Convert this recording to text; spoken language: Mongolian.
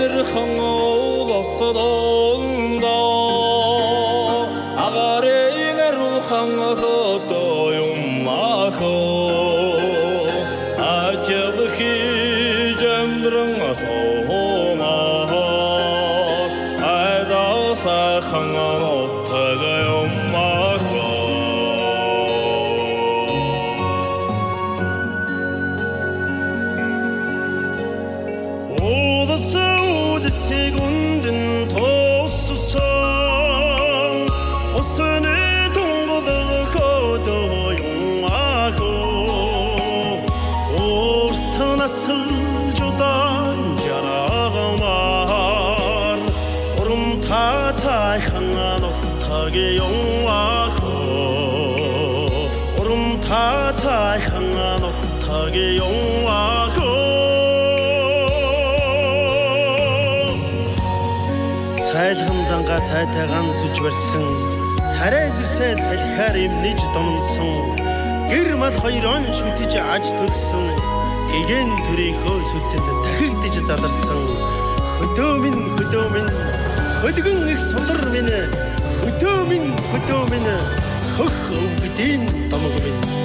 Энэрхэн улсадонда агарын рухан хөтөө юм ахоо ажил хийж амьдран асуунаа айдаа сайхан нутаг юм ахоо Segunden tosssan Ossene tongboder kodo yungago Ortana sıljodan jarağamar Orum ta sayhangan otage yungago Orum ta sayhangan otage yungago Сайлгам занга цайтайгаан сүж барьсан царай зүсээ салхиар эмнэж домнсон гэр мал хоёр он шүтэж аж төлсөн гэгэн төрийнхөө сүлтэд дахигдж задарсан хөдөө минь хөдгөн их сулар минь хөдөө минь хөх өвгдийн домог минь